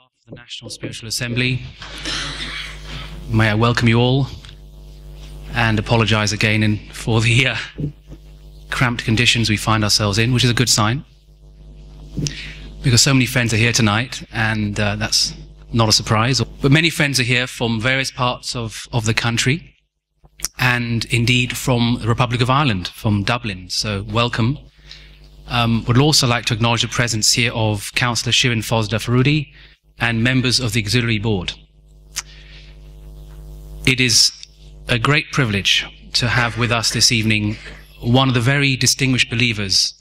behalf of the National Spiritual Assembly, may I welcome you all and apologize again for the cramped conditions we find ourselves in, which is a good sign, because so many friends are here tonight, and that's not a surprise. But many friends are here from various parts of the country, and indeed from the Republic of Ireland, from Dublin, so welcome. Would also like to acknowledge the presence here of Councillor Shirin Fosda Faroudi and members of the Auxiliary Board. It is a great privilege to have with us this evening one of the very distinguished believers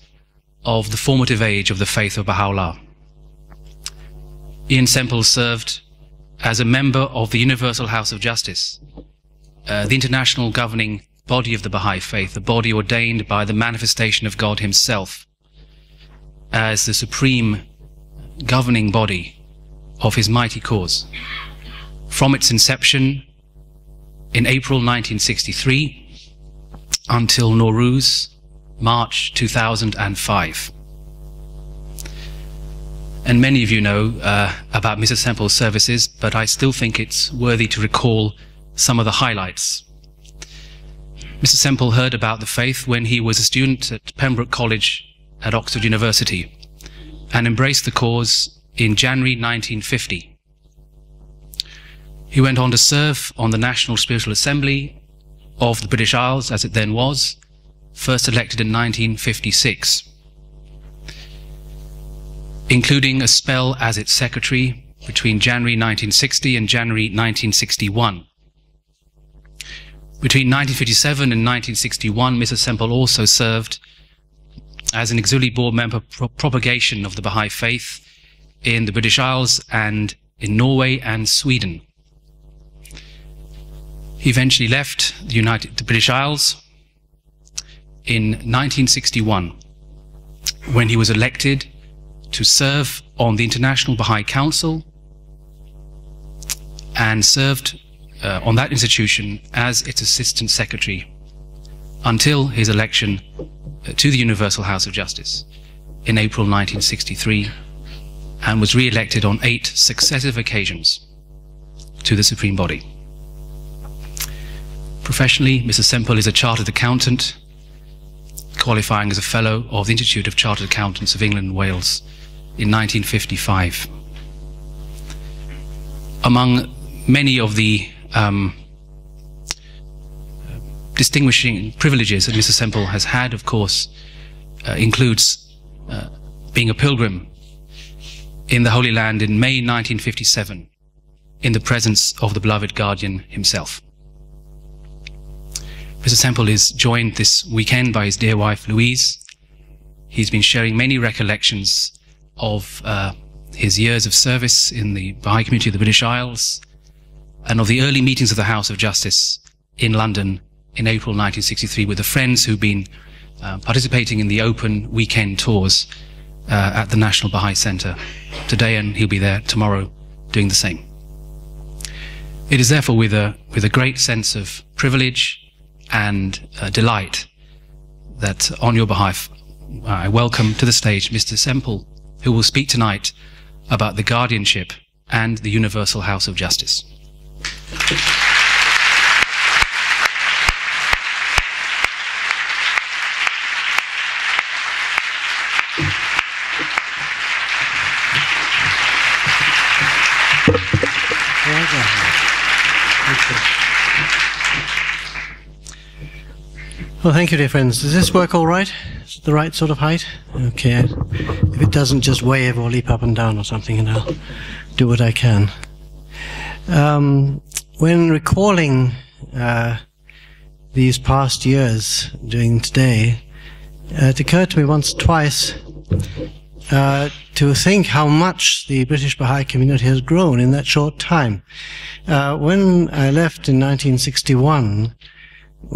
of the formative age of the faith of Baha'u'llah. Ian Semple served as a member of the Universal House of Justice, the international governing body of the Baha'i faith, the body ordained by the manifestation of God himself as the supreme governing body of his mighty cause. From its inception in April 1963 until Nowruz, March 2005. And many of you know about Mr. Semple's services, but I still think it's worthy to recall some of the highlights. Mr. Semple heard about the faith when he was a student at Pembroke College at Oxford University and embraced the cause in January 1950. He went on to serve on the National Spiritual Assembly of the British Isles, as it then was, first elected in 1956, including a spell as its secretary between January 1960 and January 1961. Between 1957 and 1961, Mr. Semple also served as an Auxiliary Board member for propagation of the Baha'i faith in the British Isles and in Norway and Sweden. He eventually left the British Isles in 1961 when he was elected to serve on the International Baha'i Council and served on that institution as its Assistant Secretary until his election to the Universal House of Justice in April 1963, and was re-elected on 8 successive occasions to the Supreme Body. Professionally, Mr. Semple is a Chartered Accountant, qualifying as a Fellow of the Institute of Chartered Accountants of England and Wales in 1955. Among many of the distinguishing privileges that Mr. Semple has had, of course, includes being a pilgrim in the Holy Land in May 1957 in the presence of the beloved Guardian himself. Mr. Semple is joined this weekend by his dear wife Louise. He's been sharing many recollections of his years of service in the Baha'i community of the British Isles and of the early meetings of the House of Justice in London in April 1963 with the friends who've been participating in the open weekend tours at the National Baha'i Centre today, and he'll be there tomorrow doing the same. It is therefore with a great sense of privilege and delight that on your behalf I welcome to the stage Mr. Semple, who will speak tonight about the Guardianship and the Universal House of Justice. Well, thank you, dear friends. Does this work all right? Is it the right sort of height? Okay. If it doesn't, just wave or leap up and down or something, and I'll do what I can. When recalling these past years during today, it occurred to me once or twice to think how much the British Baha'i community has grown in that short time. When I left in 1961,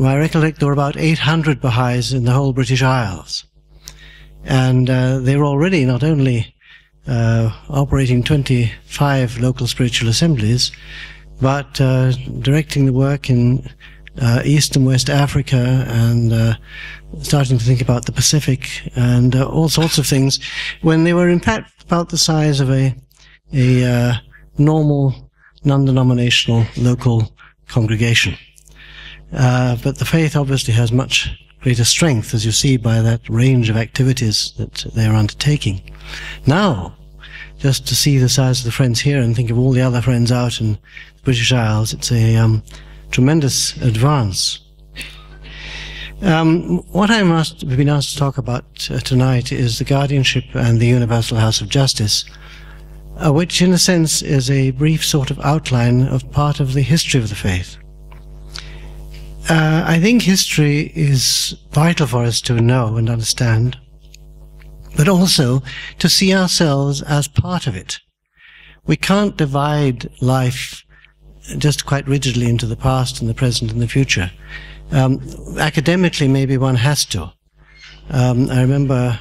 I recollect there were about 800 Baha'is in the whole British Isles. And they were already not only operating 25 local spiritual assemblies, but directing the work in East and West Africa, and starting to think about the Pacific and all sorts of things, when they were in fact about the size of a a normal, non-denominational, local congregation. But the faith obviously has much greater strength, as you see by that range of activities that they are undertaking. Now, just to see the size of the Friends here and think of all the other Friends out in the British Isles, it's a tremendous advance. What I've been asked to talk about tonight is the Guardianship and the Universal House of Justice, which in a sense is a brief sort of outline of part of the history of the faith. I think history is vital for us to know and understand, but also to see ourselves as part of it. We can't divide life just quite rigidly into the past and the present and the future. Academically, maybe one has to. I remember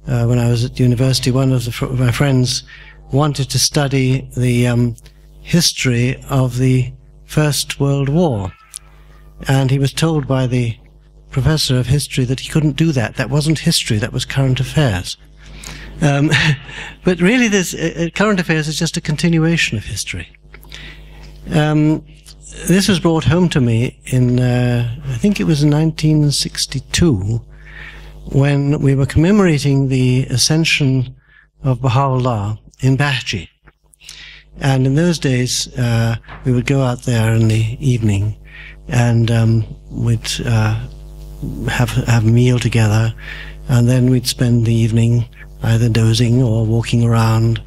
when I was at university, one of my friends wanted to study the history of the First World War. And he was told by the professor of history that he couldn't do that. That wasn't history, that was current affairs. But really, current affairs is just a continuation of history. This was brought home to me in, I think it was in 1962, when we were commemorating the ascension of Baha'u'llah in Baha'i. And in those days, we would go out there in the evening and we'd have a meal together, and then we'd spend the evening either dozing or walking around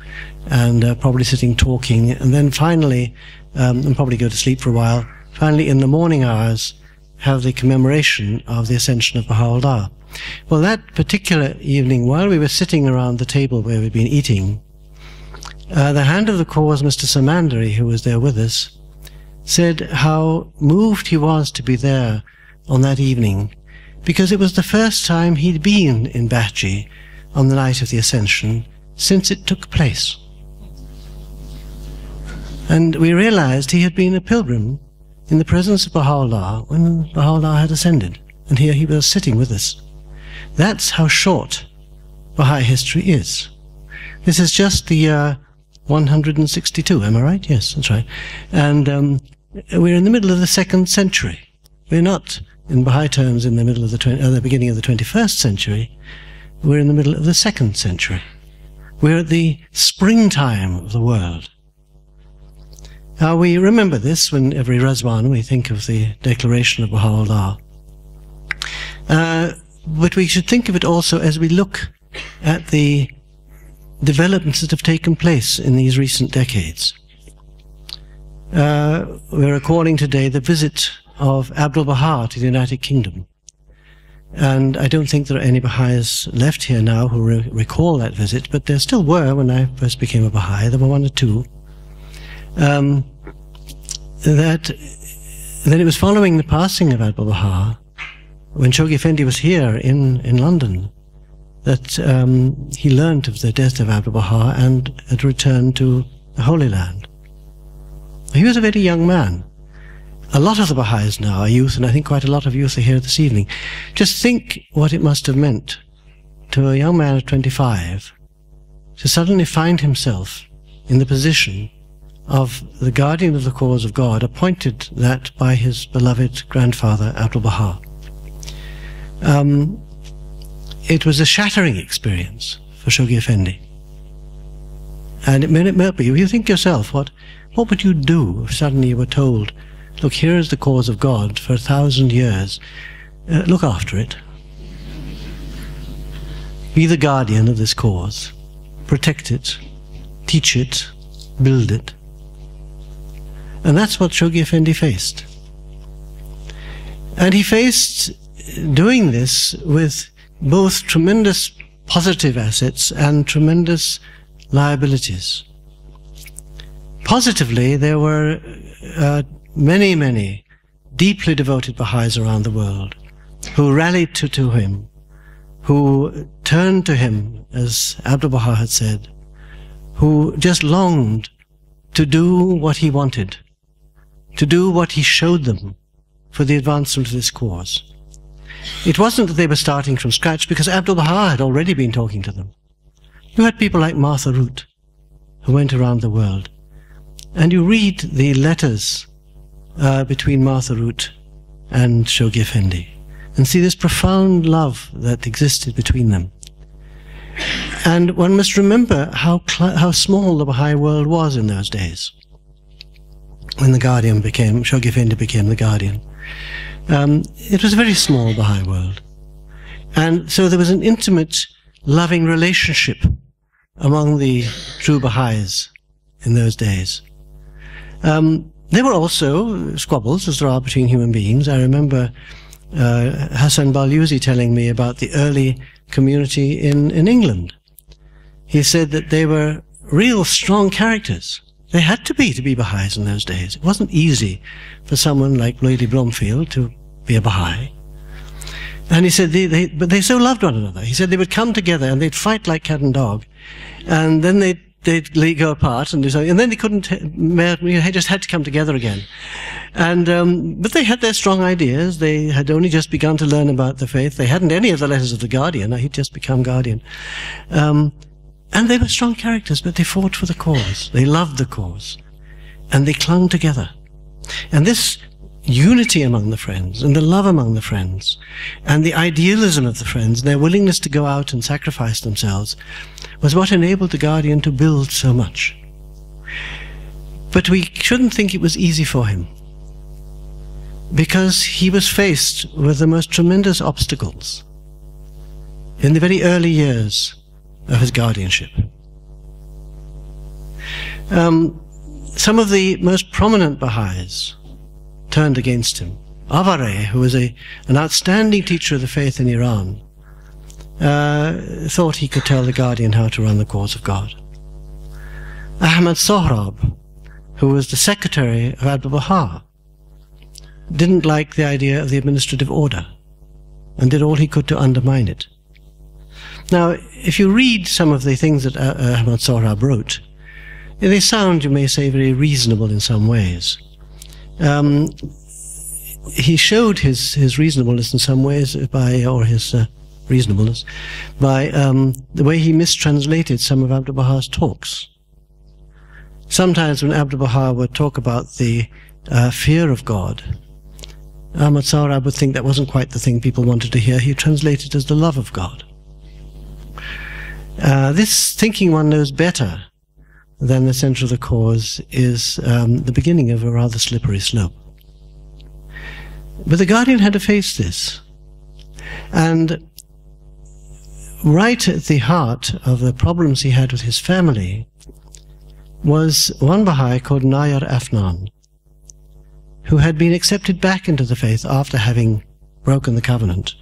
and probably sitting talking, and then finally, and probably go to sleep for a while, finally in the morning hours have the commemoration of the ascension of Baha'u'llah. Well, that particular evening, while we were sitting around the table where we'd been eating, the hand of the cause, Mr. Samandari, who was there with us, said how moved he was to be there on that evening, because it was the first time he'd been in Baha'i on the night of the Ascension since it took place. And we realized he had been a pilgrim in the presence of Baha'u'llah when Baha'u'llah had ascended, and here he was sitting with us. That's how short Baha'i history is. This is just the year 162, am I right? Yes, that's right. And we're in the middle of the 2nd century. We're not, in Baha'i terms, in the middle of the beginning of the 21st century. We're in the middle of the 2nd century. We're at the springtime of the world. Now, we remember this when every Razwan we think of the declaration of Baha'u'llah. But we should think of it also as we look at the developments that have taken place in these recent decades. We're recalling today the visit of Abdu'l-Baha to the United Kingdom. And I don't think there are any Baha'is left here now who recall that visit, but there still were when I first became a Baha'i. There were one or two. Then it was following the passing of Abdu'l-Baha, when Shoghi Effendi was here in London, that he learnt of the death of Abdu'l-Baha and had returned to the Holy Land. He was a very young man. A lot of the Baha'is now are youth, and I think quite a lot of youth are here this evening. Just think what it must have meant to a young man of 25 to suddenly find himself in the position of the guardian of the cause of God, appointed that by his beloved grandfather, Abdu'l-Baha. It was a shattering experience for Shoghi Effendi. And it may be, you think yourself, what would you do if suddenly you were told, look, here is the cause of God for 1,000 years. Look after it. Be the guardian of this cause. Protect it. Teach it. Build it. And that's what Shoghi Effendi faced. And he faced doing this with both tremendous positive assets and tremendous liabilities. Positively, there were many, many deeply devoted Baha'is around the world who rallied to him, who turned to him, as Abdu'l-Baha had said, who just longed to do what he wanted, to do what he showed them for the advancement of this cause. It wasn't that they were starting from scratch, because Abdu'l-Baha had already been talking to them. You had people like Martha Root, who went around the world. And you read the letters between Martha Root and Shoghi Effendi and see this profound love that existed between them. And one must remember how small the Baha'i world was in those days when Shoghi Effendi became the Guardian. It was a very small Baha'i world. And so there was an intimate, loving relationship among the true Baha'is in those days. There were also squabbles, as there are between human beings. I remember Hassan Balyuzi telling me about the early community in England. He said that they were real strong characters. They had to be Baha'is in those days. It wasn't easy for someone like Lady Blomfield to be a Baha'i. And he said but they so loved one another. He said they would come together and they'd fight like cat and dog, and then they'd go apart, and then they couldn't. They just had to come together again. And but they had their strong ideas. They had only just begun to learn about the faith. They hadn't any of the letters of the Guardian. He'd just become Guardian. And they were strong characters, but they fought for the cause. They loved the cause, and they clung together. And this unity among the friends, and the love among the friends, and the idealism of the friends, and their willingness to go out and sacrifice themselves, was what enabled the Guardian to build so much. But we shouldn't think it was easy for him, because he was faced with the most tremendous obstacles in the very early years of his guardianship. Some of the most prominent Baha'is turned against him. Avare, who was an outstanding teacher of the faith in Iran, thought he could tell the Guardian how to run the cause of God. Ahmad Sohrab, who was the secretary of Abdu'l-Baha, didn't like the idea of the administrative order and did all he could to undermine it. Now, if you read some of the things that Ahmad Sohrab wrote, they sound, you may say, very reasonable in some ways. He showed his reasonableness in some ways reasonableness by the way he mistranslated some of Abdu'l-Baha's talks. Sometimes when Abdu'l-Baha would talk about the fear of God, Ahmad Sohrab would think that wasn't quite the thing people wanted to hear. He translated it as the love of God. This thinking one knows better than the center of the cause is the beginning of a rather slippery slope. But the Guardian had to face this. And right at the heart of the problems he had with his family was one Baha'i called Nayar Afnan, who had been accepted back into the faith after having broken the covenant.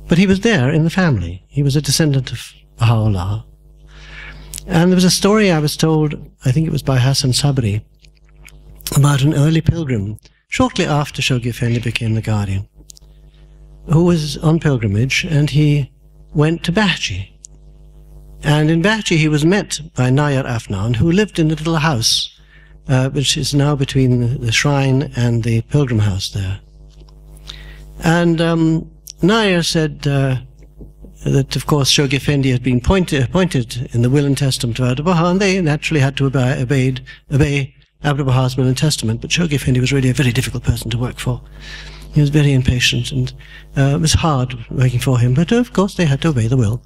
But he was there in the family. He was a descendant of Baha'u'llah. And there was a story I was told, I think it was by Hassan Sabri, about an early pilgrim, shortly after Shoghi Effendi became the Guardian, who was on pilgrimage, and he went to Bahji. And in Bahji he was met by Nayar Afnan, who lived in a little house, which is now between the shrine and the pilgrim house there. And Nayar said that, of course, Shoghi Effendi had been appointed in the will and testament of Abdu'l-Baha, and they naturally had to obey Abdu'l-Baha's will and testament, but Shoghi Effendi was really a very difficult person to work for. He was very impatient, and it was hard working for him, but of course they had to obey the will.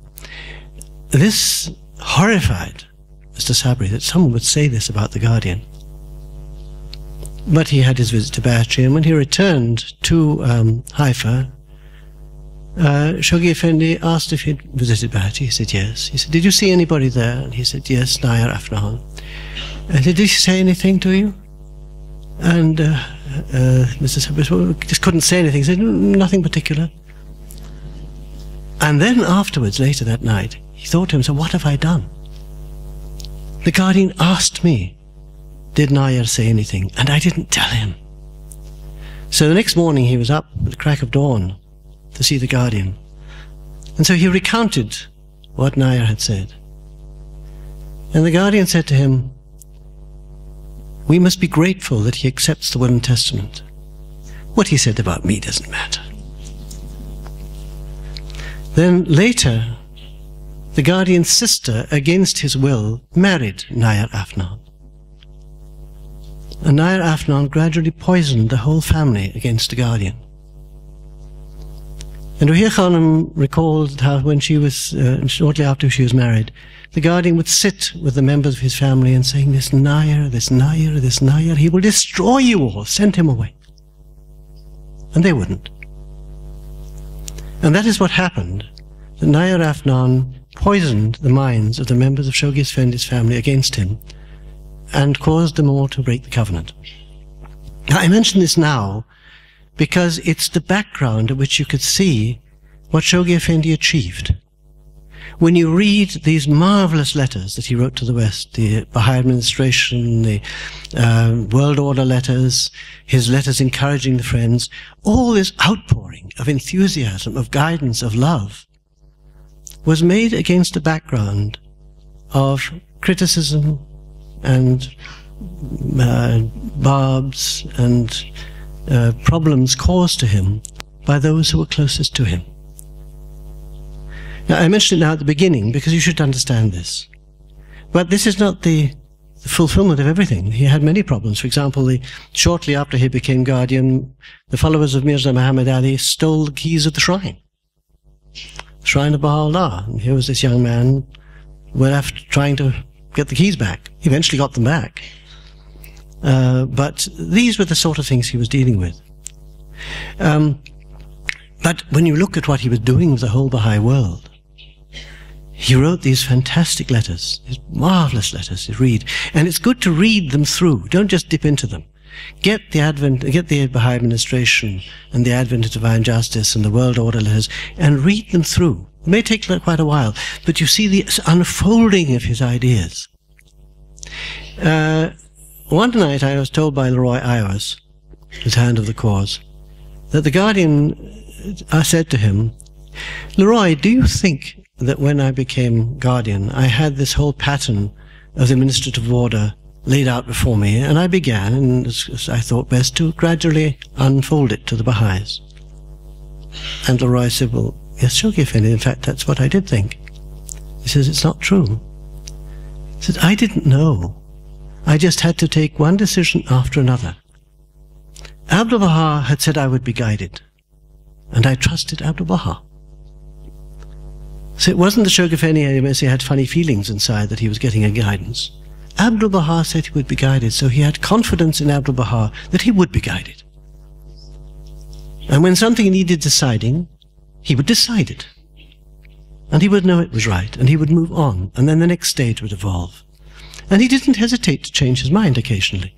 This horrified Mr. Sabri, that someone would say this about the Guardian. But he had his visit to Bahji, and when he returned to Haifa, Shoghi Effendi asked if he'd visited Bahji. He said yes. He said, "Did you see anybody there?" And he said, "Yes, Nayar Afnan." And he said, "Did he say anything to you?" And Mr. Sabri just couldn't say anything. He said, "Nothing particular." And then afterwards, later that night, he thought to himself, "What have I done? The Guardian asked me, did Nayar say anything? And I didn't tell him." So the next morning he was up at the crack of dawn to see the Guardian. And so he recounted what Nayar had said. And the Guardian said to him, "We must be grateful that he accepts the will and testament. What he said about me doesn't matter." Then later, the Guardian's sister, against his will, married Nair Afnan. And Nair Afnan gradually poisoned the whole family against the Guardian. And Ruhia Khanum recalled how when she was, shortly after she was married, the Guardian would sit with the members of his family and saying, this Nair, this Nair, this Nair, he will destroy you all, send him away. And they wouldn't. And that is what happened. The Nair Afnan poisoned the minds of the members of Shoghi Effendi's family against him and caused them all to break the covenant. Now, I mention this now because it's the background at which you could see what Shoghi Effendi achieved. When you read these marvelous letters that he wrote to the West, the Baha'i administration, the World Order letters, his letters encouraging the Friends, all this outpouring of enthusiasm, of guidance, of love, was made against a background of criticism and barbs and problems caused to him by those who were closest to him. Now, I mentioned it now at the beginning because you should understand this. But this is not the fulfillment of everything. He had many problems. For example, shortly after he became Guardian, the followers of Mirza Muhammad Ali stole the keys of the shrine of Baha'u'llah. And here was this young man left trying to get the keys back. He eventually got them back. But these were the sort of things he was dealing with. But when you look at what he was doing with the whole Baha'i world, he wrote these fantastic letters, these marvelous letters to read. And it's good to read them through. Don't just dip into them. Get the Baha'i administration and the Advent of Divine Justice and the World Order letters and read them through. It may take quite a while, but you see the unfolding of his ideas. One night I was told by Leroy Iwas, his hand of the cause, that the Guardian said to him, Leroy, do you think that when I became Guardian, I had this whole pattern of the administrative order laid out before me, and I began, and I thought best, to gradually unfold it to the Baha'is? And Leroy said, well, yes, Shoghi Effendi, in fact, that's what I did think. He says, it's not true. He says, I didn't know. I just had to take one decision after another. Abdul Baha had said I would be guided, and I trusted Abdul Baha. So it wasn't the Shoghi Effendi who had funny feelings inside that he was getting a guidance. Abdul Baha said he would be guided, so he had confidence in Abdul Baha that he would be guided. And when something needed deciding, he would decide it. And he would know it was right, and he would move on, and then the next stage would evolve. And he didn't hesitate to change his mind occasionally.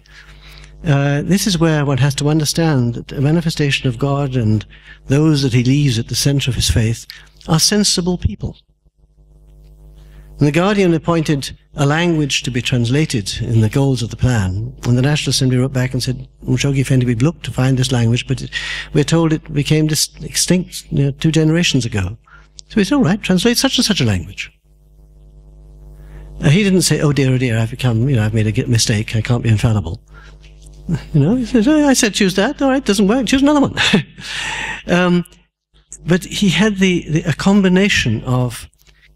This is where one has to understand that a manifestation of God and those that he leaves at the center of his faith are sensible people. And the Guardian appointed a language to be translated in the goals of the plan, and the National Assembly wrote back and said, Shoghi Effendi, we've looked to find this language, but we're told it became extinct 2 generations ago. So we said, all right, translate such and such a language. He didn't say, oh dear, I've become, I've made a mistake, I can't be infallible. He says, oh, I said choose that, all right, doesn't work, choose another one. But he had a combination of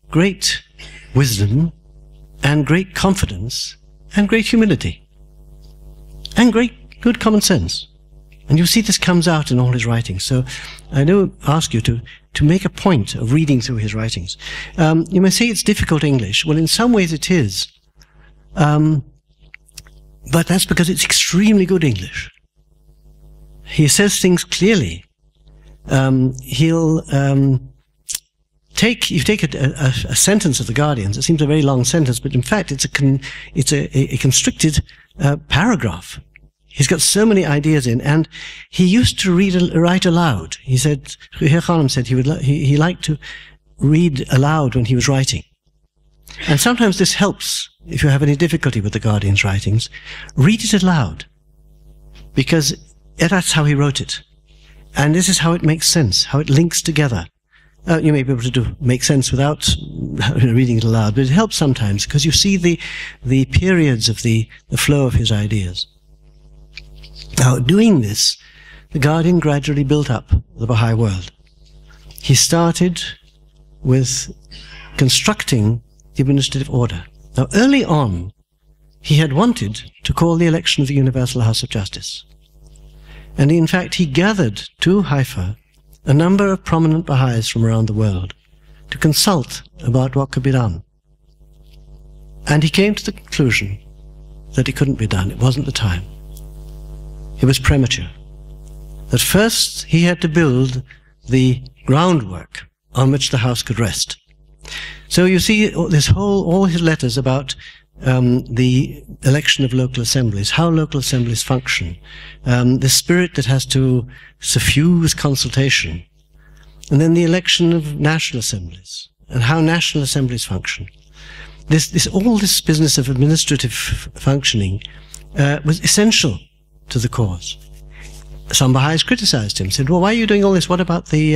great wisdom and great confidence and great humility and great good common sense. And you see this comes out in all his writings. So I do ask you to make a point of reading through his writings. You may say it's difficult English. Well, in some ways it is. But that's because it's extremely good English. He says things clearly. He'll take a sentence of the Guardians. It seems a very long sentence, but in fact it's a constricted paragraph. He's got so many ideas in, and he used to write aloud. He said, Ruhia Khanum said he liked to read aloud when he was writing. And sometimes this helps if you have any difficulty with the Guardian's writings. Read it aloud, because that's how he wrote it. And this is how it makes sense, how it links together. You may be able to make sense without reading it aloud, but it helps sometimes because you see the periods of the flow of his ideas. Now, doing this, the Guardian gradually built up the Baha'i world. He started with constructing the administrative order. Now, early on, he had wanted to call the election of the Universal House of Justice. And in fact, he gathered to Haifa a number of prominent Baha'is from around the world to consult about what could be done. And he came to the conclusion that it couldn't be done. It wasn't the time. It was premature. That first he had to build the groundwork on which the house could rest. So you see all his letters about the election of local assemblies, how local assemblies function, the spirit that has to suffuse consultation, and then the election of national assemblies, and how national assemblies function. All this business of administrative functioning was essential to the cause. Some Baha'is criticized him, said, well, why are you doing all this? What about the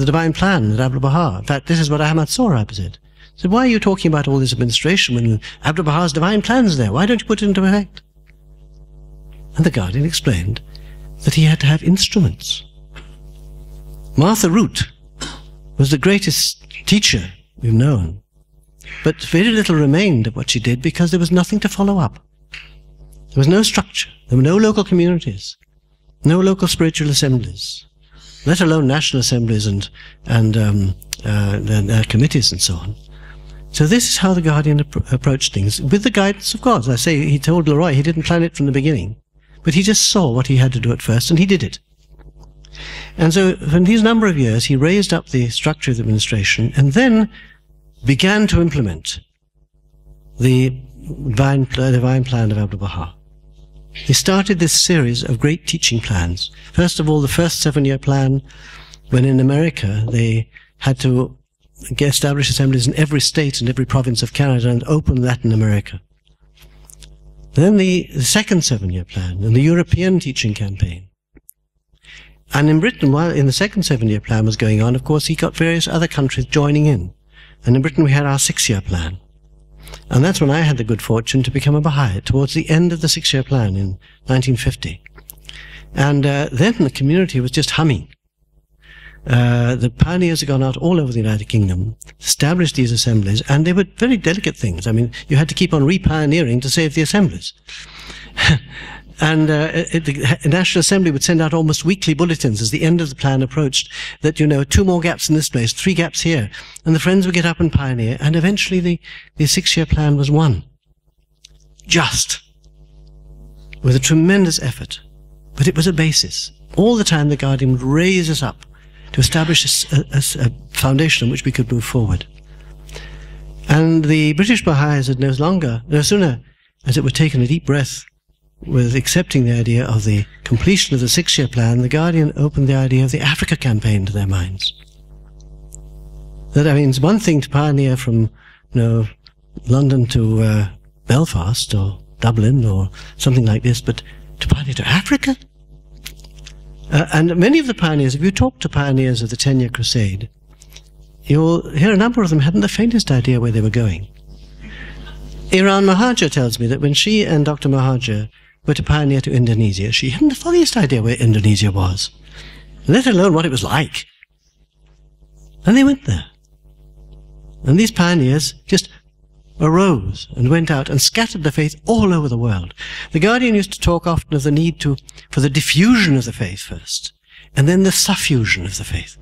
divine plan at Abdu'l-Baha? In fact, this is what Ahmad Sohrab said. He said, why are you talking about all this administration when Abdu'l-Baha's divine plan's there? Why don't you put it into effect? And the Guardian explained that he had to have instruments. Martha Root was the greatest teacher we've known, but very little remained of what she did because there was nothing to follow up. There was no structure. There were no local communities, no local spiritual assemblies, let alone national assemblies and committees and so on. So this is how the Guardian approached things, with the guidance of God. As I say, he told Leroy he didn't plan it from the beginning, but he just saw what he had to do at first, and he did it. And so for these number of years, he raised up the structure of the administration, and then began to implement the divine plan of Abdu'l-Baha. He started this series of great teaching plans. First of all, the first 7-year plan, when in America they had to establish assemblies in every state and every province of Canada and open Latin America. Then the second 7-year plan and the European teaching campaign. And in Britain, while in the second 7-year plan was going on, of course, he got various other countries joining in. And in Britain we had our 6-year plan. And that's when I had the good fortune to become a Baha'i, towards the end of the 6-year plan in 1950. And then the community was just humming. The pioneers had gone out all over the United Kingdom, established these assemblies, and they were very delicate things. I mean, you had to keep on re-pioneering to save the assemblies. And the National Assembly would send out almost weekly bulletins as the end of the plan approached that, 2 more gaps in this place, 3 gaps here. And the Friends would get up and pioneer, and eventually the 6-year plan was won. Just. With a tremendous effort. But it was a basis. All the time the Guardian would raise us up to establish a foundation on which we could move forward. And the British Baha'is had no sooner as it were taken a deep breath with accepting the idea of the completion of the 6-year plan, the Guardian opened the idea of the Africa campaign to their minds. That, I mean, it's one thing to pioneer from, London to Belfast or Dublin or something like this, but to pioneer to Africa? And many of the pioneers, if you talk to pioneers of the 10-year crusade, you'll hear a number of them hadn't the faintest idea where they were going. Iran Mahajer tells me that when she and Dr. Mahajer were to pioneer to Indonesia, she hadn't the foggiest idea where Indonesia was, let alone what it was like. And they went there. And these pioneers just arose and went out and scattered the faith all over the world. The Guardian used to talk often of the need for the diffusion of the faith first, and then the suffusion of the faith.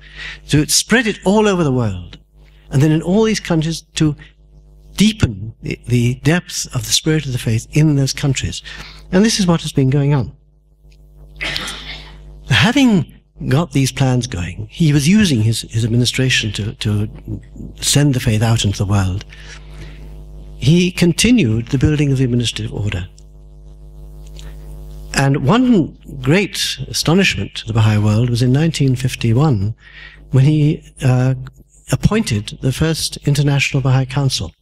To spread it all over the world, and then in all these countries to deepen the depth of the spirit of the faith in those countries. And this is what has been going on. Having got these plans going, he was using his administration to send the faith out into the world. He continued the building of the administrative order. And one great astonishment to the Baha'i world was in 1951, when he appointed the first International Baha'i Council.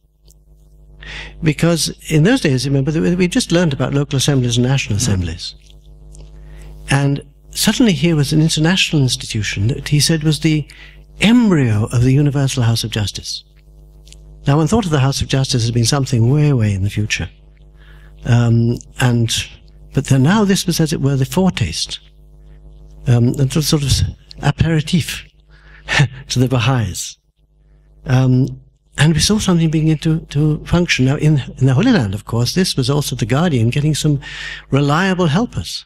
Because in those days, remember, we just learned about local assemblies and national assemblies. And suddenly here was an international institution that he said was the embryo of the Universal House of Justice. Now, one thought of the House of Justice as being something way, way in the future. But then now this was, as it were, the foretaste, a sort of aperitif to the Baha'is. And we saw something beginning to function. Now, in the Holy Land, of course, this was also the Guardian getting some reliable helpers.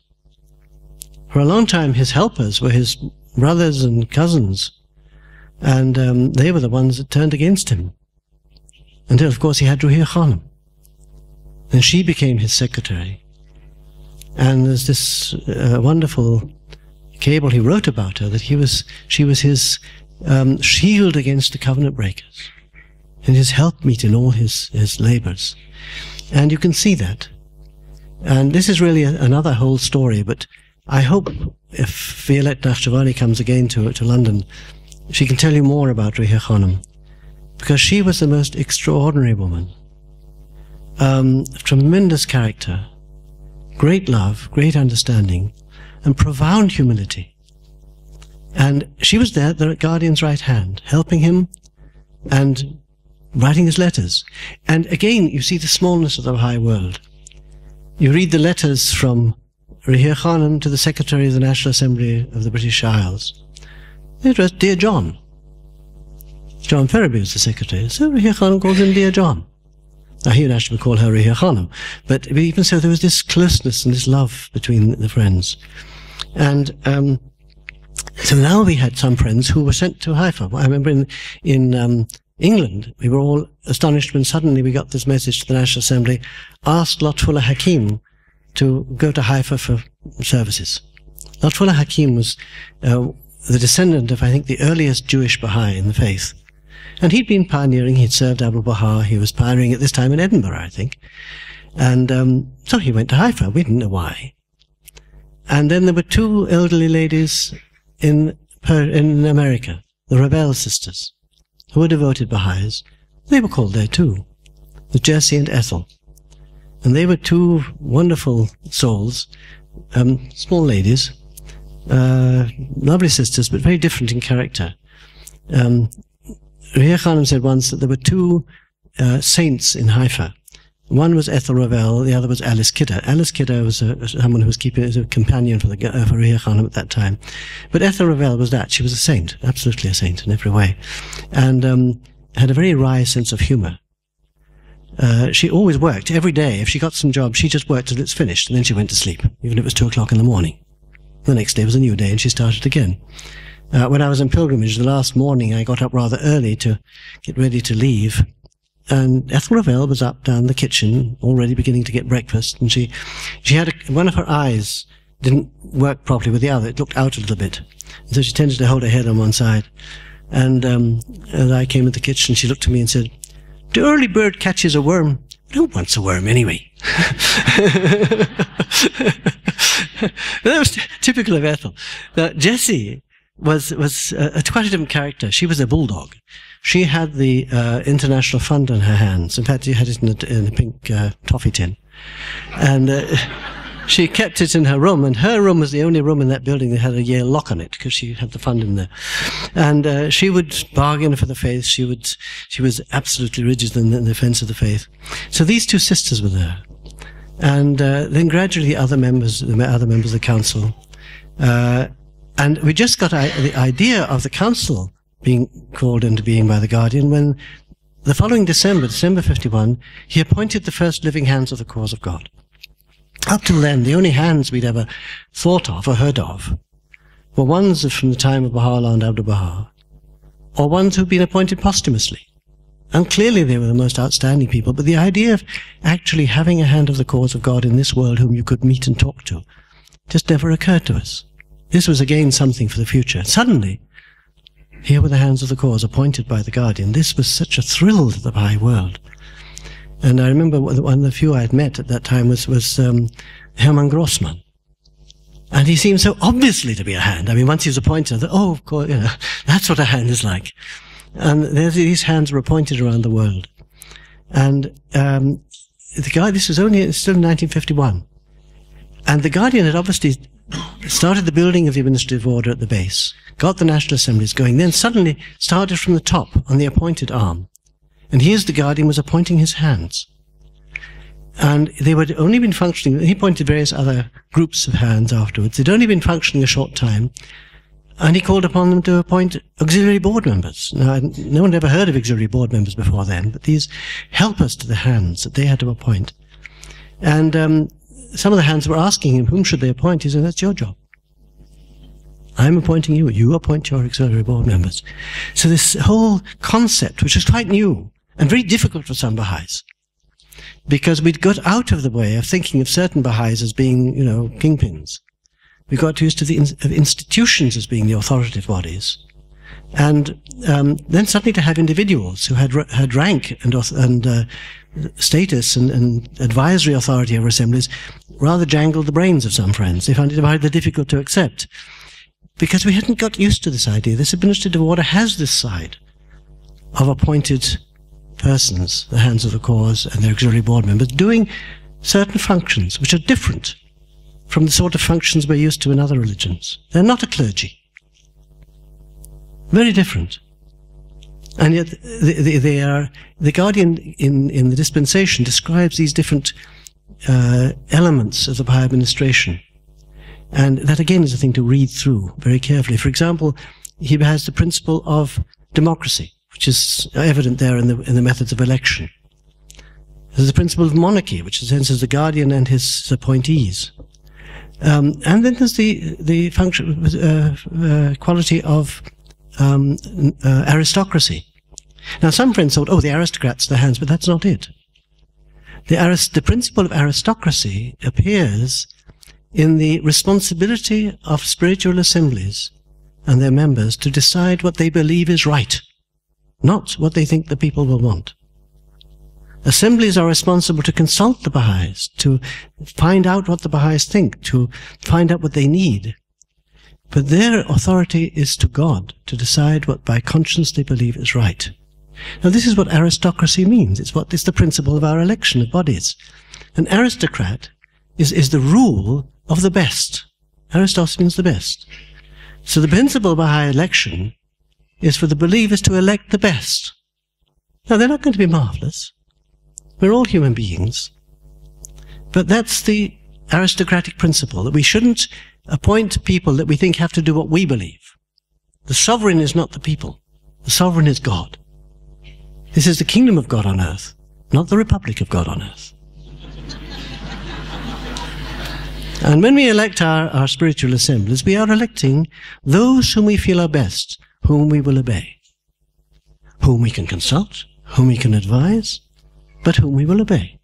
For a long time, his helpers were his brothers and cousins, and they were the ones that turned against him. Until, of course, he had Ruhiyya Khanum. And she became his secretary. And there's this wonderful cable he wrote about her, that she was his shield against the covenant breakers, and his helpmeet in all his labors. And you can see that. And this is really another whole story, but I hope if Violette Naqshbandi comes again to London, she can tell you more about Ruhiyya Khanum, because she was the most extraordinary woman. Tremendous character, great love, great understanding, and profound humility. And she was there, the Guardian's right hand, helping him and writing his letters. And again, you see the smallness of the Baha'i world. You read the letters from Ruhiyya Khanum to the Secretary of the National Assembly of the British Isles. It was Dear John. John Ferriby was the secretary, so Ruhiyya Khanum calls him Dear John. Now, he would actually call her Ruhiyya Khanum, but even so, there was this closeness and this love between the friends. And so now we had some friends who were sent to Haifa. I remember in England, we were all astonished when suddenly we got this message to the National Assembly, asked Lotfullah Hakim to go to Haifa for services. Lotfullah Hakim was the descendant of, I think, the earliest Jewish Baha'i in the faith. And he'd been pioneering, he'd served Abu Baha, he was pioneering at this time in Edinburgh, I think. And so he went to Haifa, we didn't know why. And then there were two elderly ladies in America, the Ravel sisters, who were devoted Baha'is. They were called there too, the Jessie and Ethel. And they were two wonderful souls, small ladies, lovely sisters, but very different in character. Ruhiyya Khanum said once that there were two saints in Haifa. One was Ethel Ravel, the other was Alice Kidder. Alice Kidder was someone who was keeping as a companion for Ruhiyya Khanum at that time. But Ethel Ravel was that. She was a saint, absolutely a saint in every way, and had a very wry sense of humour. She always worked every day. If she got some job, she just worked till it's finished, and then she went to sleep, even if it was 2 o'clock in the morning. The next day was a new day, and she started again. When I was in pilgrimage, the last morning, I got up rather early to get ready to leave. And Ethel Ravel was up down the kitchen, already beginning to get breakfast. And she had one of her eyes didn't work properly with the other. It looked out a little bit. And so she tended to hold her head on one side. And as I came into the kitchen, she looked at me and said, "The early bird catches a worm. Who wants a worm anyway?" That was typical of Ethel. Now, Jessie was quite a different character. She was a bulldog. She had the International Fund on her hands. In fact, she had it in a pink toffee tin. And she kept it in her room, and her room was the only room in that building that had a Yale lock on it, because she had the fund in there. And she would bargain for the faith. She was absolutely rigid in the defense of the faith. So these two sisters were there. And then gradually the other members of the council. And we just got the idea of the council being called into being by the Guardian when the following December 51, he appointed the first living hands of the cause of God. Up till then, the only hands we'd ever thought of or heard of were ones from the time of Baha'u'llah and Abdul Baha, or ones who'd been appointed posthumously. And clearly they were the most outstanding people, but the idea of actually having a hand of the cause of God in this world whom you could meet and talk to just never occurred to us. This was again something for the future. Suddenly, here were the hands of the cause appointed by the Guardian. This was such a thrill to the Baha'i world. And I remember one of the few I had met at that time was Hermann Grossman. And he seemed so obviously to be a hand. I mean, once he was appointed, I thought, oh, of course, that's what a hand is like. And these hands were appointed around the world. And the guy, this was still in 1951. And the Guardian had obviously started the building of the administrative order at the base, got the national assemblies going, then suddenly started from the top on the appointed arm. And here's the Guardian was appointing his hands. And they had only been functioning, he appointed various other groups of hands afterwards. They'd only been functioning a short time. And he called upon them to appoint auxiliary board members. Now, no one had ever heard of auxiliary board members before then, but these helpers to the hands that they had to appoint. And some of the hands were asking him, whom should they appoint? He said, that's your job. I'm appointing you. You appoint your auxiliary board members. So this whole concept, which is quite new and very difficult for some Baha'is, because we'd got out of the way of thinking of certain Baha'is as being, you know, kingpins. We got used to the institutions as being the authoritative bodies. And then suddenly to have individuals who had rank and status and advisory authority over assemblies rather jangled the brains of some friends. They found it rather difficult to accept. Because we hadn't got used to this idea. This administrative order has this side of appointed persons, the hands of the cause and their auxiliary board members, doing certain functions which are different from the sort of functions we're used to in other religions. They're not a clergy. Very different. And yet they are, the Guardian in the dispensation describes these different elements of the Baha'i administration. And that again is a thing to read through very carefully. For example, he has the principle of democracy, which is evident there in the methods of election. There's the principle of monarchy, which in a sense is the Guardian and his appointees. And then there's the function, quality of aristocracy. Now, some friends thought, oh, the aristocrats, their hands, but that's not it. The principle of aristocracy appears in the responsibility of spiritual assemblies and their members to decide what they believe is right, not what they think the people will want. Assemblies are responsible to consult the Baha'is, to find out what the Baha'is think, to find out what they need. But their authority is to God, to decide what by conscience they believe is right. Now this is what aristocracy means. It's the principle of our election of bodies. An aristocrat is the rule of the best. Aristocracy means the best. So the principle of Baha'i election is for the believers to elect the best. Now they're not going to be marvelous. We're all human beings. But that's the aristocratic principle, that we shouldn't appoint people that we think have to do what we believe. The sovereign is not the people. The sovereign is God. This is the kingdom of God on earth, not the republic of God on earth. And when we elect our spiritual assemblies, we are electing those whom we feel are best, whom we will obey, whom we can consult, whom we can advise, but whom we will obey.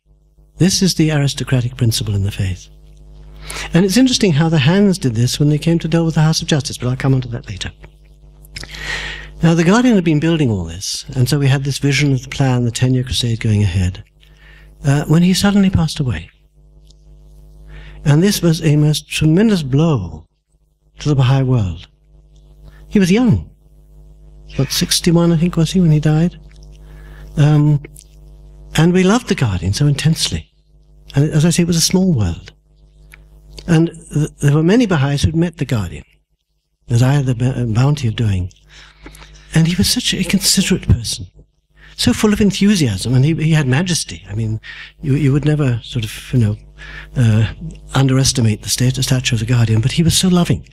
This is the aristocratic principle in the faith. And it's interesting how the Hands did this when they came to deal with the House of Justice, but I'll come on to that later. Now, the Guardian had been building all this, and so we had this vision of the plan, the 10-year crusade going ahead, when he suddenly passed away. And this was a most tremendous blow to the Baha'i world. He was young. About 61, I think, was he, when he died? And we loved the Guardian so intensely. And as I say, it was a small world. And there were many Baha'is who'd met the Guardian, as I had the bounty of doing. And he was such a considerate person, so full of enthusiasm, and he had majesty. I mean, you would never sort of, underestimate the stature of the Guardian, but he was so loving.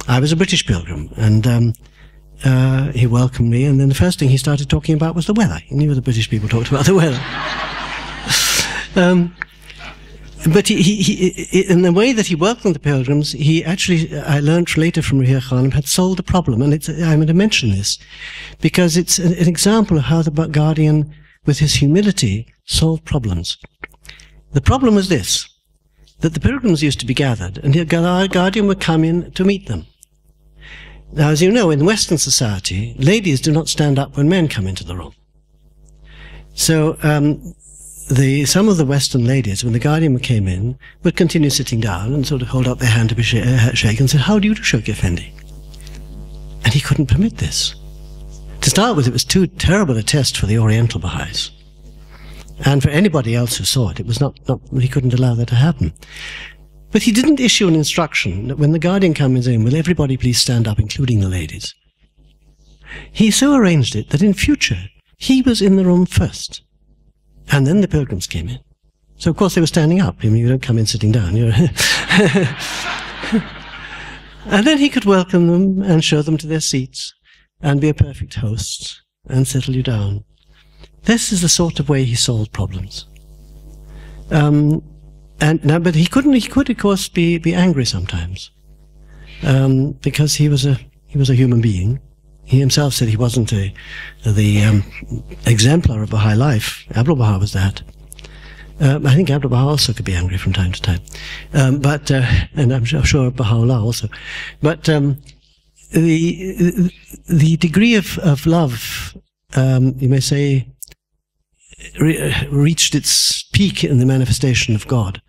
I was a British pilgrim, and he welcomed me, and then the first thing he started talking about was the weather. He knew the British people talked about the weather. But he, in the way that he welcomed the pilgrims, he actually, I learned later from Rahir Khanum, had solved a problem. And I'm going to mention this because it's an example of how the Guardian, with his humility, solved problems. The problem was this, that the pilgrims used to be gathered, and the Guardian would come in to meet them. Now, as you know, in Western society, ladies do not stand up when men come into the room. So, some of the Western ladies, when the Guardian came in, would continue sitting down and sort of hold up their hand to be shaken and say, "How do you do, Shoki Effendi?" And he couldn't permit this. To start with, it was too terrible a test for the Oriental Baha'is. And for anybody else who saw it, it was not he couldn't allow that to happen. But he didn't issue an instruction that when the Guardian comes in, will everybody please stand up, including the ladies. He so arranged it that in future, he was in the room first. And then the pilgrims came in. So, of course, they were standing up. I mean, you don't come in sitting down. And then he could welcome them and show them to their seats and be a perfect host and settle you down. This is the sort of way he solved problems. But he could of course be angry sometimes, because he was a human being. He himself said he wasn't the exemplar of Baha'i life. Abdul Baha was that. I think Abdul Baha also could be angry from time to time, and I'm sure Baha'u'llah also. But the degree of love, you may say, reached its peak in the manifestation of God.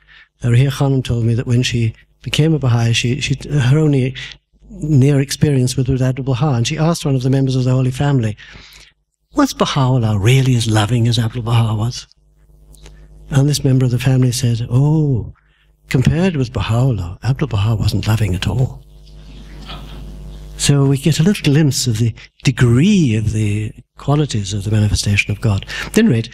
Rahia Khanum told me that when she became a Baha'i, her only near experience with Abdul Baha, and she asked one of the members of the Holy Family, was Baha'u'llah really as loving as Abdul Baha was? And this member of the family said, oh, compared with Baha'u'llah, Abdul Baha wasn't loving at all. So we get a little glimpse of the degree of the qualities of the manifestation of God. At any rate,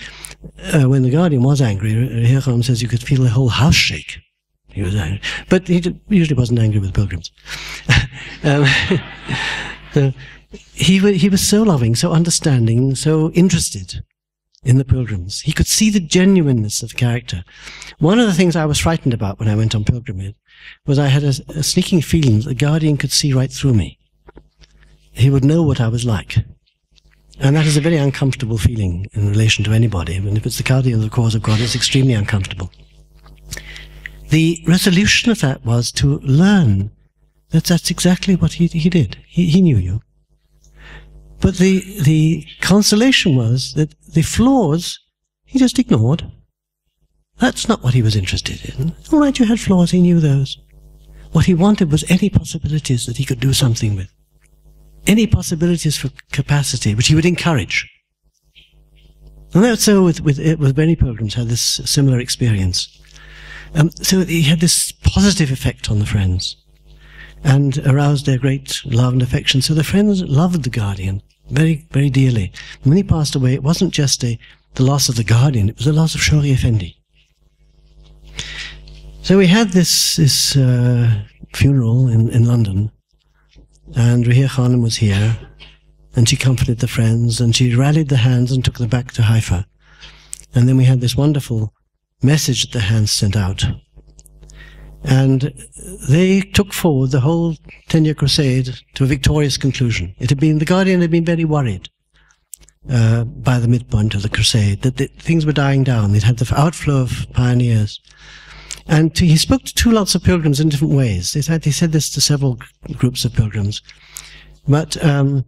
when the Guardian was angry, Rahia Khanum says you could feel the whole house shake. He was angry. But he usually wasn't angry with pilgrims. He was so loving, so understanding, so interested in the pilgrims. He could see the genuineness of character. One of the things I was frightened about when I went on pilgrimage was I had a sneaking feeling that the Guardian could see right through me. He would know what I was like. And that is a very uncomfortable feeling in relation to anybody. I mean, if it's the Guardian of the cause of God, it's extremely uncomfortable. The resolution of that was to learn that that's exactly what he did. He knew you. But the consolation was that the flaws he just ignored. That's not what he was interested in. All right, you had flaws, he knew those. What he wanted was any possibilities that he could do something with. Any possibilities for capacity, which he would encourage. And that's so with many pilgrims had this similar experience. So he had this positive effect on the friends and aroused their great love and affection. So the friends loved the Guardian very, very dearly. When he passed away, it wasn't just the loss of the Guardian, it was the loss of Shori Effendi. So we had this funeral in London, and Rahia Khanum was here, and she comforted the friends, and she rallied the hands and took them back to Haifa. And then we had this wonderful message that the hands sent out. And they took forward the whole 10-year crusade to a victorious conclusion. The Guardian had been very worried by the midpoint of the crusade, that things were dying down. They'd had the outflow of pioneers. And he spoke to two lots of pilgrims in different ways. He said this to several groups of pilgrims. But to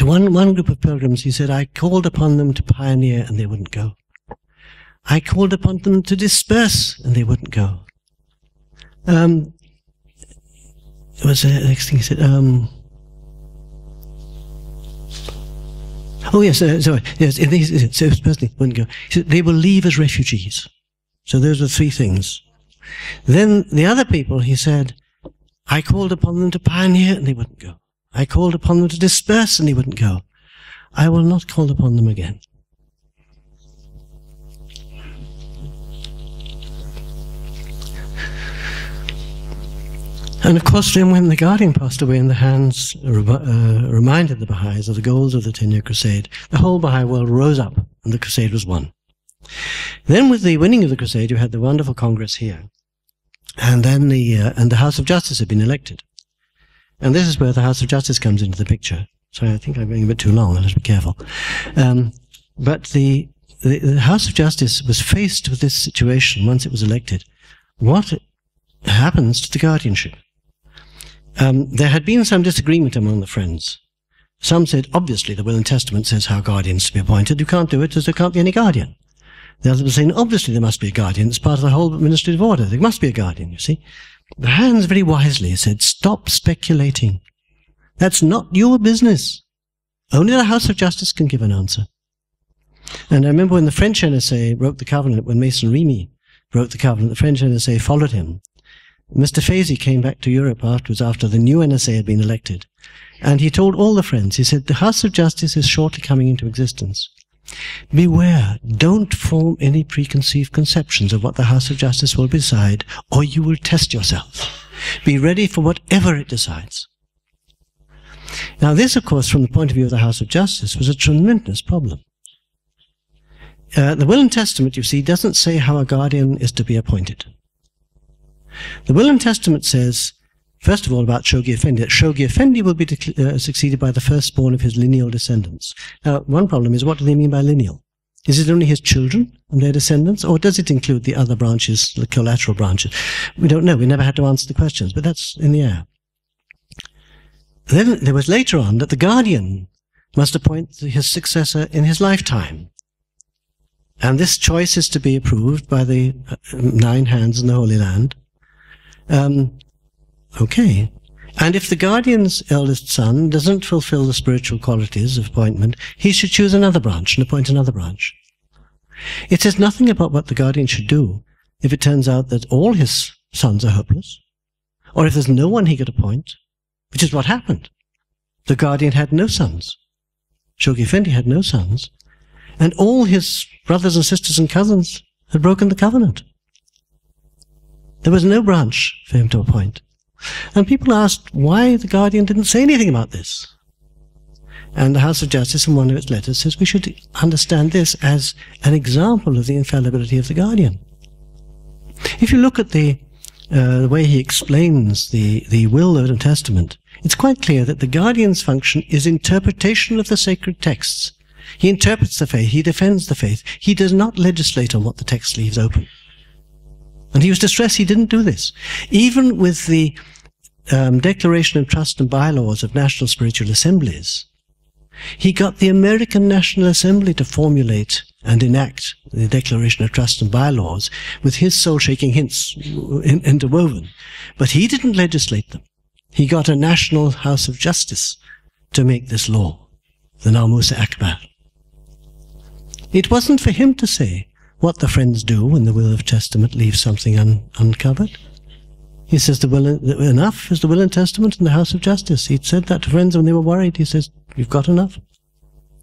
one group of pilgrims, he said, I called upon them to pioneer and they wouldn't go. I called upon them to disperse and they wouldn't go. What was the next thing he said? Oh yes, sorry. Yes, so personally wouldn't go. He said, they will leave as refugees. So those were three things. Then the other people, he said, I called upon them to pioneer and they wouldn't go. I called upon them to disperse and they wouldn't go. I will not call upon them again. And of course, then when the Guardian passed away and the hands reminded the Baha'is of the goals of the 10-year crusade, the whole Baha'i world rose up and the crusade was won. Then with the winning of the crusade, you had the wonderful Congress here. And then the House of Justice had been elected. And this is where the House of Justice comes into the picture. Sorry, I think I'm going a bit too long, I have to be careful. But the House of Justice was faced with this situation once it was elected. What happens to the guardianship? There had been some disagreement among the friends. Some said, obviously, the Will and Testament says how guardians to be appointed. You can't do it because there can't be any guardian. The others were saying, obviously, there must be a guardian. It's part of the whole administrative order. There must be a guardian, you see. The hands very wisely said, stop speculating. That's not your business. Only the House of Justice can give an answer. And I remember when the French NSA wrote the covenant, when Mason Remy wrote the covenant, the French NSA followed him. Mr. Fayzi came back to Europe afterwards, after the new NSA had been elected. And he told all the friends, he said, the House of Justice is shortly coming into existence. Beware, don't form any preconceived conceptions of what the House of Justice will decide, or you will test yourself. Be ready for whatever it decides. Now this, of course, from the point of view of the House of Justice, was a tremendous problem. The Will and Testament, you see, doesn't say how a guardian is to be appointed. The Will and Testament says, first of all, about Shoghi Effendi, that Shoghi Effendi will be succeeded by the firstborn of his lineal descendants. Now, one problem is, what do they mean by lineal? Is it only his children and their descendants, or does it include the other branches, the collateral branches? We don't know. We never had to answer the questions, but that's in the air. Then there was later on that the guardian must appoint his successor in his lifetime. And this choice is to be approved by the 9 hands in the Holy Land. Okay. And if the guardian's eldest son doesn't fulfill the spiritual qualities of appointment, he should choose another branch and appoint another branch. It says nothing about what the guardian should do if it turns out that all his sons are hopeless, or if there's no one he could appoint, which is what happened. The guardian had no sons. Shoghi Effendi had no sons, and all his brothers and sisters and cousins had broken the covenant. There was no branch for him to appoint. And people asked why the guardian didn't say anything about this. And the House of Justice, in one of its letters, says we should understand this as an example of the infallibility of the guardian. If you look at the way he explains the will and testament, it's quite clear that the guardian's function is interpretation of the sacred texts. He interprets the faith, he defends the faith, he does not legislate on what the text leaves open. And he was distressed he didn't do this. Even with the Declaration of Trust and Bylaws of National Spiritual Assemblies, he got the American National Assembly to formulate and enact the Declaration of Trust and Bylaws with his soul-shaking hints interwoven. But he didn't legislate them. He got a National House of Justice to make this law, the Namus Akbar. It wasn't for him to say what the Friends do when the Will of Testament leaves something uncovered. He says enough is the Will and Testament in the House of Justice. He'd said that to Friends when they were worried. He says, you've got enough.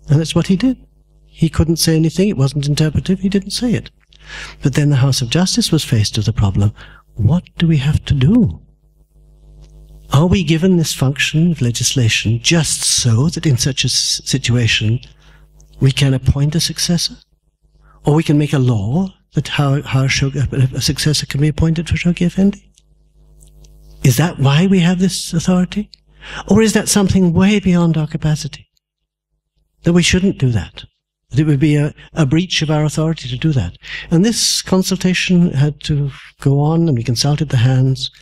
And that's what he did. He couldn't say anything. It wasn't interpretive. He didn't say it. But then the House of Justice was faced with the problem, what do we have to do? Are we given this function of legislation just so that in such a situation we can appoint a successor? Or we can make a law that how a successor can be appointed for Shoghi Effendi? Is that why we have this authority? Or is that something way beyond our capacity? That we shouldn't do that? That it would be a breach of our authority to do that? And this consultation had to go on, and we consulted the hands,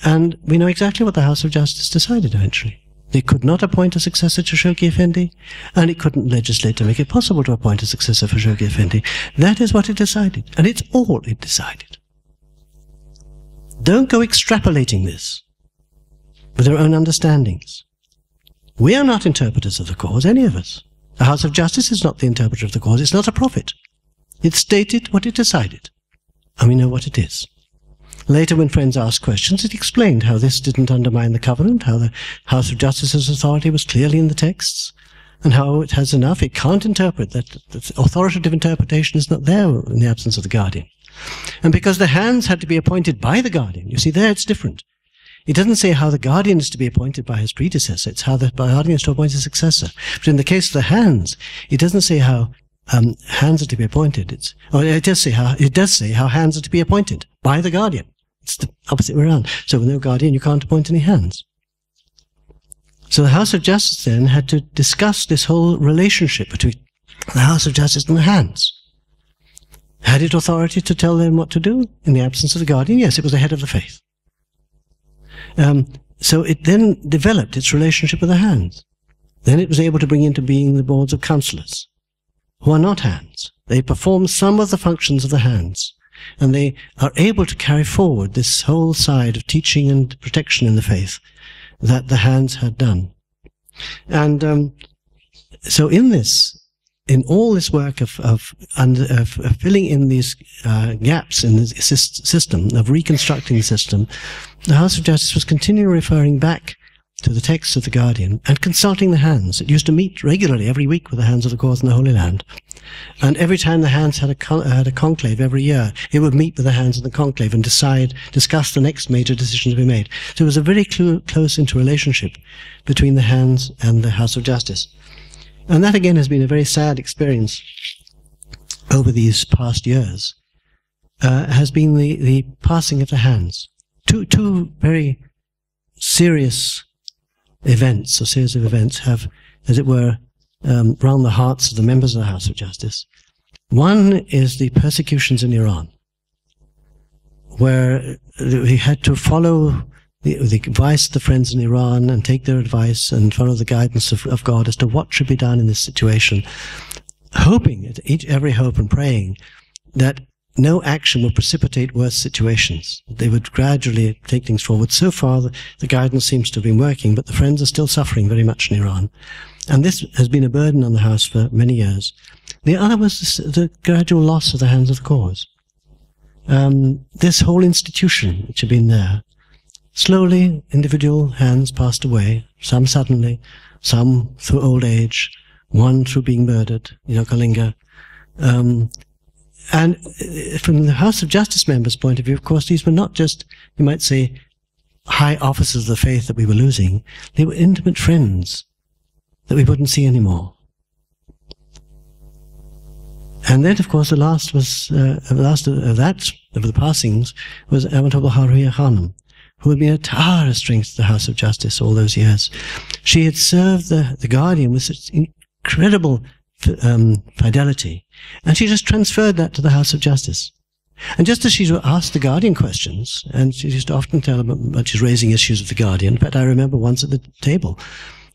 and we know exactly what the House of Justice decided eventually. They could not appoint a successor to Shoghi Effendi, and it couldn't legislate to make it possible to appoint a successor for Shoghi Effendi. That is what it decided, and it's all it decided. Don't go extrapolating this with their own understandings. We are not interpreters of the cause, any of us. The House of Justice is not the interpreter of the cause. It's not a prophet. It stated what it decided, and we know what it is. Later, when Friends asked questions, it explained how this didn't undermine the covenant, how the House of Justice's authority was clearly in the texts, and how it has enough. It can't interpret that. Authoritative interpretation is not there in the absence of the guardian. And because the hands had to be appointed by the guardian, you see, there it's different. It doesn't say how the guardian is to be appointed by his predecessor. It's how the guardian is to appoint his successor. But in the case of the hands, it doesn't say how hands are to be appointed. It does say how hands are to be appointed by the guardian. It's the opposite way around. So with no guardian, you can't appoint any hands. So the House of Justice then had to discuss this whole relationship between the House of Justice and the hands. Had it authority to tell them what to do in the absence of the guardian? Yes, it was the head of the faith. So it then developed its relationship with the hands. Then it was able to bring into being the boards of councillors, who are not hands. They perform some of the functions of the hands, and they are able to carry forward this whole side of teaching and protection in the faith that the hands had done. And so in all this work of filling in these gaps in the system, of reconstructing the system, the House of Justice was continually referring back to the texts of the Guardian and consulting the hands. It used to meet regularly every week with the hands of the cause in the Holy Land. And every time the hands had a conclave every year, it would meet with the hands in the conclave and discuss the next major decision to be made. So it was a very close interrelationship between the hands and the House of Justice. And that again has been a very sad experience over these past years, has been the passing of the hands. Two very serious events, a series of events, have, as it were, round the hearts of the members of the House of Justice. One is the persecutions in Iran, where we had to follow the advice of the friends in Iran and take their advice and follow the guidance of God as to what should be done in this situation, hoping, at every hope and praying, that no action will precipitate worse situations. They would gradually take things forward. So far, the guidance seems to have been working, but the friends are still suffering very much in Iran. And this has been a burden on the House for many years. The other was the gradual loss of the hands of the cause. This whole institution, which had been there, slowly, individual hands passed away, some suddenly, some through old age, one through being murdered, Kalinga. And from the House of Justice members' point of view, of course, these were not just, you might say, high officers of the faith that we were losing. They were intimate friends that we wouldn't see anymore. And then, of course, the last of the passings was Amatullah Ruhiya Khanum, who had been a tower of strength to the House of Justice all those years. She had served the Guardian with such incredible fidelity, and she just transferred that to the House of Justice. And just as she asked the Guardian questions, and she used to often tell about she's raising issues with the Guardian. In fact, I remember once at the table,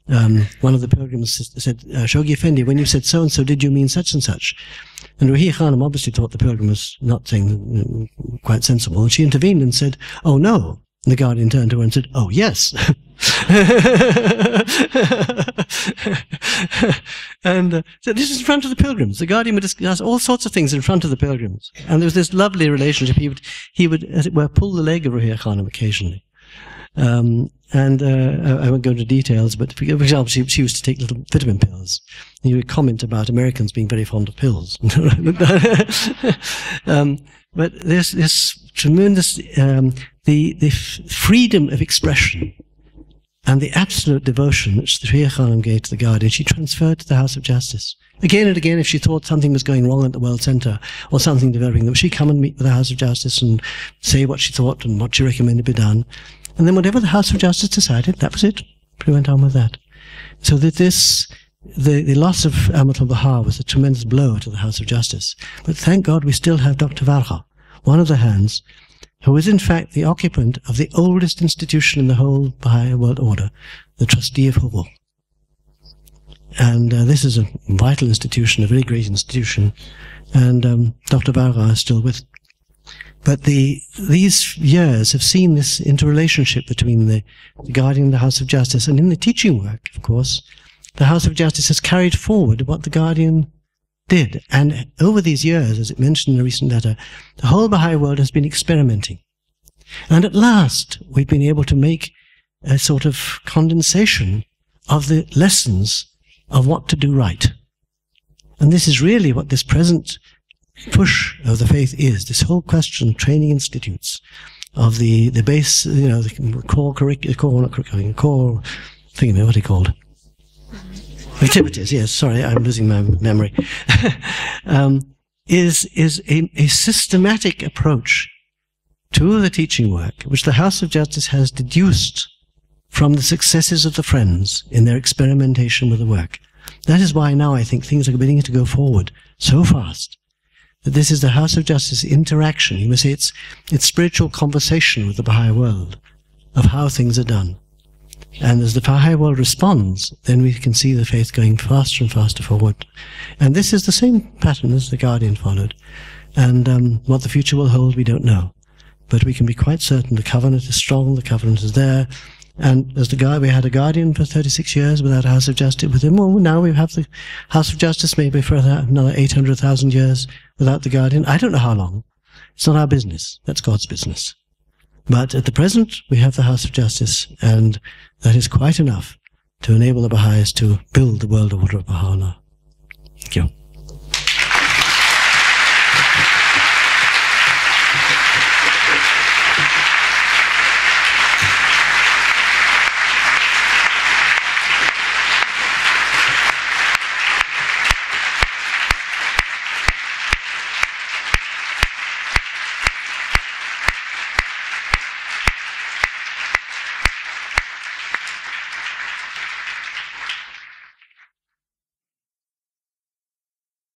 one of the pilgrims said, Shoghi Effendi, when you said so-and-so, did you mean such and such? And Ruhiya Khanum obviously thought the pilgrim was not saying quite sensible, and she intervened and said, oh no. And the Guardian turned to her and said, oh yes. And so this is in front of the pilgrims. The Guardian would discuss all sorts of things in front of the pilgrims. And there was this lovely relationship. He would, as it were, pull the leg of Ruhiya Khanum occasionally. I won't go into details, but for example, she used to take little vitamin pills. He would comment about Americans being very fond of pills. But there's this tremendous, the freedom of expression and the absolute devotion which Ruhiya Khanum gave to the Guardian, she transferred to the House of Justice. Again and again, if she thought something was going wrong at the World Centre or something developing, she'd come and meet with the House of Justice and say what she thought and what she recommended be done. And then whatever the House of Justice decided, that was it. We went on with that. So that the loss of Amatul Baha was a tremendous blow to the House of Justice. But thank God we still have Dr. Varga, one of the hands, who is in fact the occupant of the oldest institution in the whole Baha'i world order, the trustee of Hukuk. And this is a vital institution, a very great institution, and Dr. Varga is still with it. But these years have seen this interrelationship between the Guardian and the House of Justice, and in the teaching work, of course, the House of Justice has carried forward what the Guardian did. And over these years, as it mentioned in a recent letter, the whole Baha'i world has been experimenting. And at last, we've been able to make a sort of condensation of the lessons of what to do right. And this is really what this present push of the faith is, this whole question of training institutes, of the base, the core thing, what are they called? Activities, yes, sorry, I'm losing my memory, is a systematic approach to the teaching work, which the House of Justice has deduced from the successes of the Friends in their experimentation with the work. That is why now I think things are beginning to go forward so fast, that this is the House of Justice interaction, you must say it's spiritual conversation with the Baha'i world, of how things are done. And as the Baha'i world responds, then we can see the faith going faster and faster forward. And this is the same pattern as the Guardian followed. And what the future will hold, we don't know. But we can be quite certain the covenant is strong, the covenant is there. And as we had a Guardian for 36 years without a House of Justice with him, well, now we have the House of Justice maybe for another 800,000 years without the Guardian. I don't know how long. It's not our business. That's God's business. But at the present, we have the House of Justice, and that is quite enough to enable the Baha'is to build the world order of Baha'u'llah. Thank you.